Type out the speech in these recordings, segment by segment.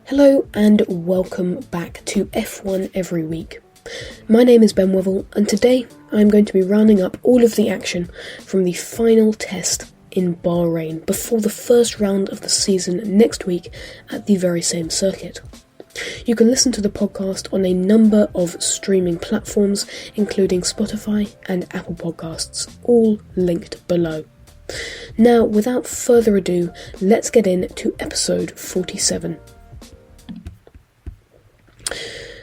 Hello and welcome back to F1 Every Week. My name is Ben Wethel and today I'm going to be rounding up all of the action from the final test in Bahrain before the first round of the season next week at the very same circuit. You can listen to the podcast on a number of streaming platforms including Spotify and Apple Podcasts, all linked below. Now, without further ado, let's get into episode 47.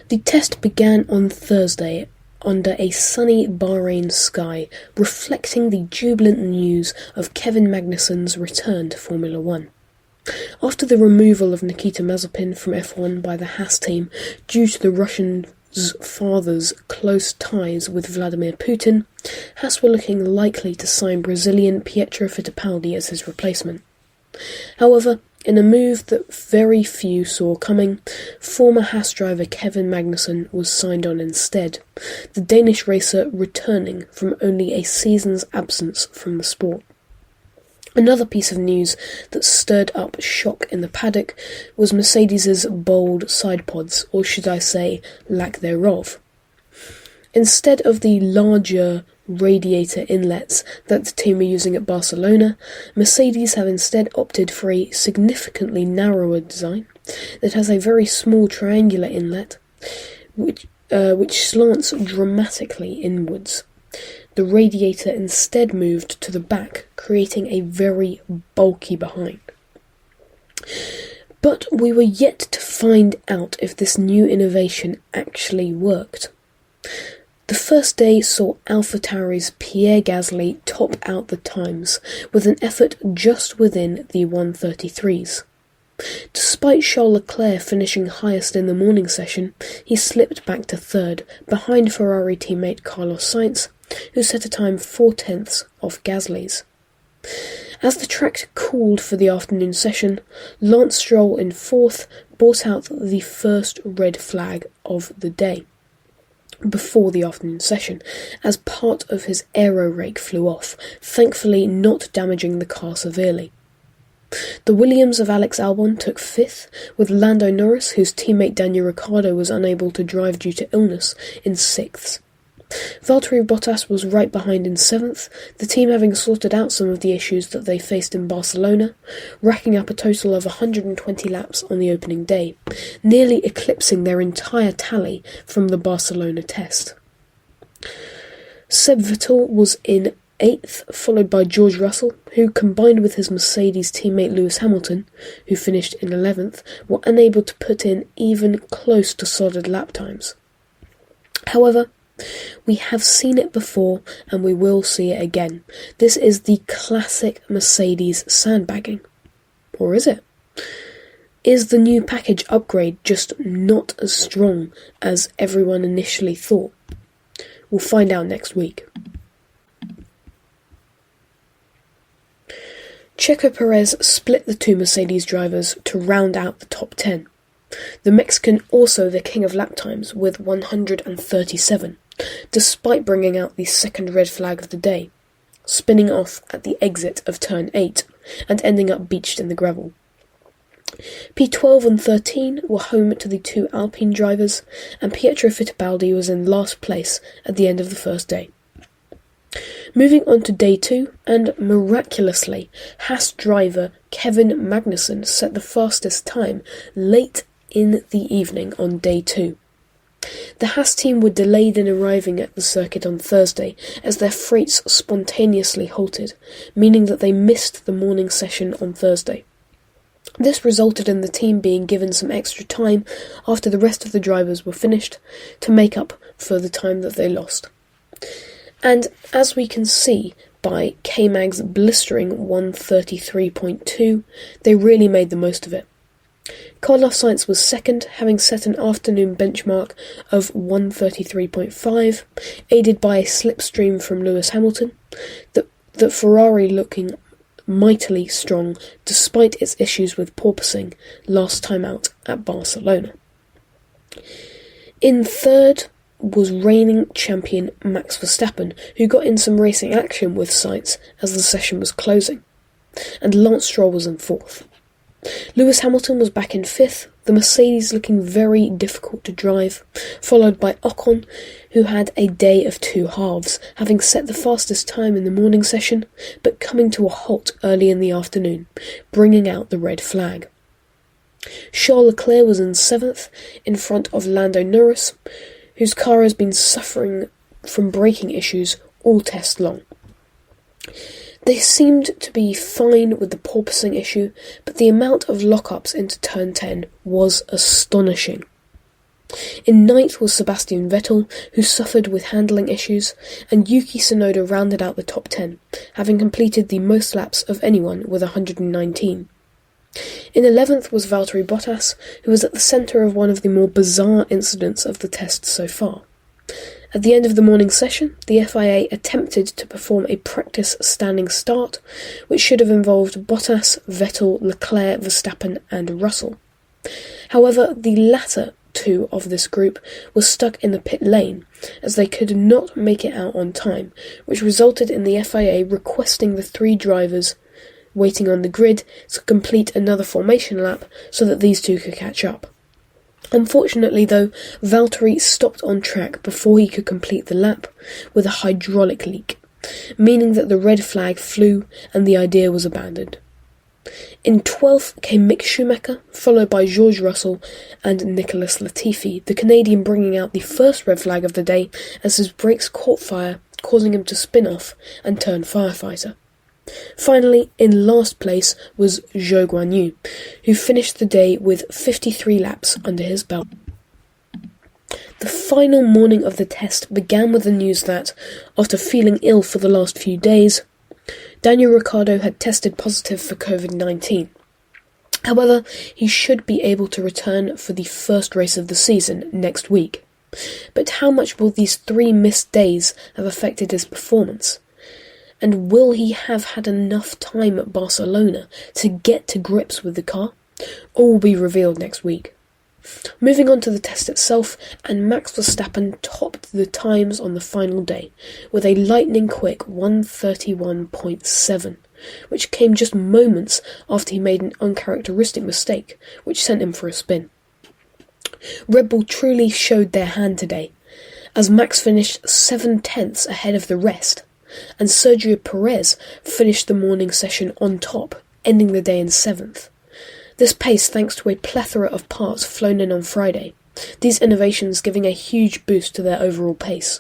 The test began on Thursday under a sunny Bahrain sky, reflecting the jubilant news of Kevin Magnussen's return to Formula One. After the removal of Nikita Mazepin from F1 by the Haas team due to the Russian's father's close ties with Vladimir Putin, Haas were looking likely to sign Brazilian Pietro Fittipaldi as his replacement. However, in a move that very few saw coming, former Haas driver Kevin Magnussen was signed on instead, the Danish racer returning from only a season's absence from the sport. Another piece of news that stirred up shock in the paddock was Mercedes' bold side pods, or should I say, lack thereof. Instead of the larger radiator inlets that the team were using at Barcelona, Mercedes have instead opted for a significantly narrower design that has a very small triangular inlet, which slants dramatically inwards. The radiator instead moved to the back, creating a very bulky behind. But we were yet to find out if this new innovation actually worked. The first day saw AlphaTauri's Pierre Gasly top out the times, with an effort just within the 1:33s. Despite Charles Leclerc finishing highest in the morning session, he slipped back to third, behind Ferrari teammate Carlos Sainz, who set a time 4/10 off Gasly's. As the track cooled for the afternoon session, Lance Stroll in fourth brought out the first red flag of the day before the afternoon session, as part of his aero rake flew off, thankfully not damaging the car severely. The Williams of Alex Albon took fifth, with Lando Norris, whose teammate Daniel Ricciardo was unable to drive due to illness, in sixth. Valtteri Bottas was right behind in seventh, the team having sorted out some of the issues that they faced in Barcelona, racking up a total of 120 laps on the opening day, nearly eclipsing their entire tally from the Barcelona test. Seb Vettel was in eighth, followed by George Russell, who, combined with his Mercedes teammate Lewis Hamilton, who finished in 11th, were unable to put in even close to solid lap times. However, we have seen it before and we will see it again. This is the classic Mercedes sandbagging. Or is it? Is the new package upgrade just not as strong as everyone initially thought? We'll find out next week. Checo Perez split the two Mercedes drivers to round out the top 10. The Mexican also the king of lap times with 137, despite bringing out the second red flag of the day, spinning off at the exit of turn 8 and ending up beached in the gravel. P12 and 13 were home to the two Alpine drivers, and Pietro Fittipaldi was in last place at the end of the first day. Moving on to day 2, and miraculously, Haas driver Kevin Magnussen set the fastest time late in the evening on day 2. The Haas team were delayed in arriving at the circuit on Thursday as their freights spontaneously halted, meaning that they missed the morning session on Thursday. This resulted in the team being given some extra time after the rest of the drivers were finished to make up for the time that they lost. And as we can see by K-Mag's blistering 1:33.2, they really made the most of it. Carlos Sainz was second, having set an afternoon benchmark of 1:33.5, aided by a slipstream from Lewis Hamilton, the Ferrari looking mightily strong despite its issues with porpoising last time out at Barcelona. In third was reigning champion Max Verstappen, who got in some racing action with Sainz as the session was closing, and Lance Stroll was in fourth. Lewis Hamilton was back in fifth, the the Mercedes looking very difficult to drive, followed by Ocon, who had a day of two halves, having set the fastest time in the morning session, but coming to a halt early in the afternoon, bringing out the red flag. Charles Leclerc was in 7th, in front of Lando Norris, whose car has been suffering from braking issues all test long. They seemed to be fine with the porpoising issue, but the amount of lockups into turn 10 was astonishing. In 9th was Sebastian Vettel, who suffered with handling issues, and Yuki Tsunoda rounded out the top 10, having completed the most laps of anyone with 119. In 11th was Valtteri Bottas, who was at the centre of one of the more bizarre incidents of the test so far. At the end of the morning session, the FIA attempted to perform a practice standing start, which should have involved Bottas, Vettel, Leclerc, Verstappen and Russell. However, the latter two of this group were stuck in the pit lane, as they could not make it out on time, which resulted in the FIA requesting the three drivers waiting on the grid to complete another formation lap so that these two could catch up. Unfortunately though, Valtteri stopped on track before he could complete the lap with a hydraulic leak, meaning that the red flag flew and the idea was abandoned. In 12th came Mick Schumacher, followed by George Russell and Nicholas Latifi, the Canadian bringing out the first red flag of the day as his brakes caught fire, causing him to spin off and turn firefighter. Finally, in last place was Zhou Guanyu, who finished the day with 53 laps under his belt. The final morning of the test began with the news that, after feeling ill for the last few days, Daniel Ricciardo had tested positive for COVID-19. However, he should be able to return for the first race of the season next week. But how much will these 3 missed days have affected his performance? And will he have had enough time at Barcelona to get to grips with the car? All will be revealed next week. Moving on to the test itself, and Max Verstappen topped the times on the final day, with a lightning-quick 1:31.7, which came just moments after he made an uncharacteristic mistake, which sent him for a spin. Red Bull truly showed their hand today, as Max finished 7/10 ahead of the rest, and Sergio Perez finished the morning session on top, ending the day in 7th. This pace thanks to a plethora of parts flown in on Friday, these innovations giving a huge boost to their overall pace.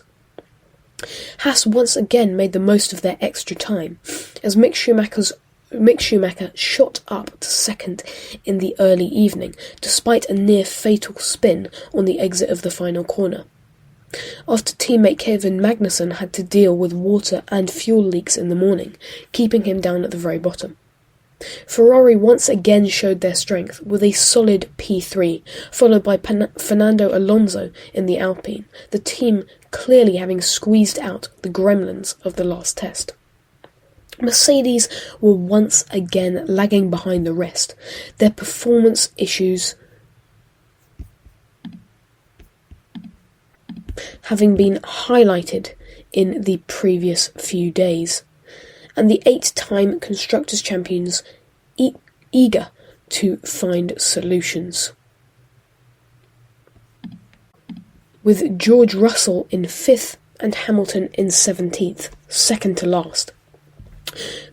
Haas once again made the most of their extra time, as Mick Schumacher shot up to second in the early evening, despite a near-fatal spin on the exit of the final corner, after teammate Kevin Magnussen had to deal with water and fuel leaks in the morning, keeping him down at the very bottom. Ferrari once again showed their strength with a solid P3, followed by Fernando Alonso in the Alpine, the team clearly having squeezed out the gremlins of the last test. Mercedes were once again lagging behind the rest, their performance issues having been highlighted in the previous few days, and the 8-time Constructors' Champions eager to find solutions. With George Russell in 5th and Hamilton in 17th, second to last.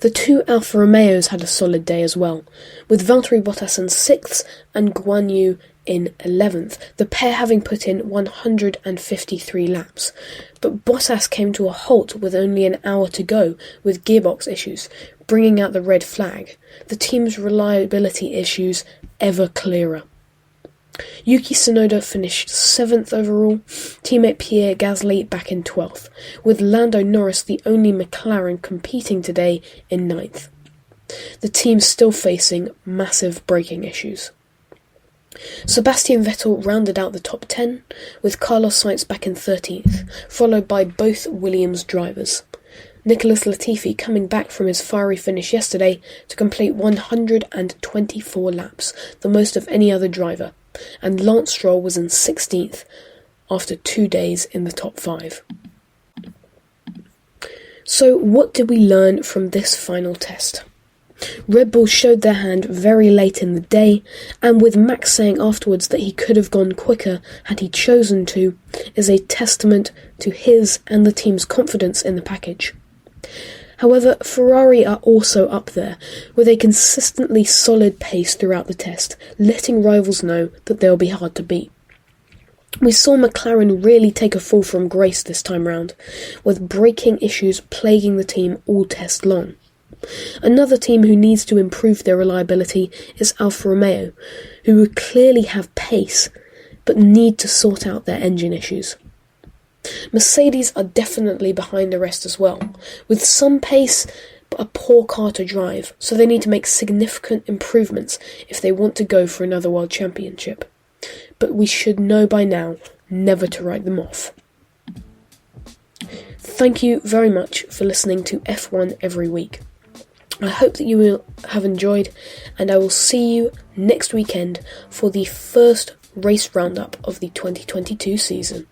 The two Alfa Romeos had a solid day as well, with Valtteri Bottas in 6th and Guan Yu in 11th, the pair having put in 153 laps. But Bottas came to a halt with only an hour to go with gearbox issues, bringing out the red flag, the team's reliability issues ever clearer. Yuki Tsunoda finished 7th overall, teammate Pierre Gasly back in 12th, with Lando Norris the only McLaren competing today in 9th. The team still facing massive braking issues. Sebastian Vettel rounded out the top 10, with Carlos Sainz back in 13th, followed by both Williams drivers. Nicholas Latifi coming back from his fiery finish yesterday to complete 124 laps, the most of any other driver, and Lance Stroll was in 16th after 2 days in the top 5. So what did we learn from this final test? Red Bull showed their hand very late in the day, and with Max saying afterwards that he could have gone quicker had he chosen to, is a testament to his and the team's confidence in the package. However, Ferrari are also up there, with a consistently solid pace throughout the test, letting rivals know that they'll be hard to beat. We saw McLaren really take a fall from grace this time round, with braking issues plaguing the team all test long. Another team who needs to improve their reliability is Alfa Romeo, who will clearly have pace, but need to sort out their engine issues. Mercedes are definitely behind the rest as well, with some pace but a poor car to drive, so they need to make significant improvements if they want to go for another World Championship. But we should know by now never to write them off. Thank you very much for listening to F1 every week. I hope that you will have enjoyed, and I will see you next weekend for the first race roundup of the 2022 season.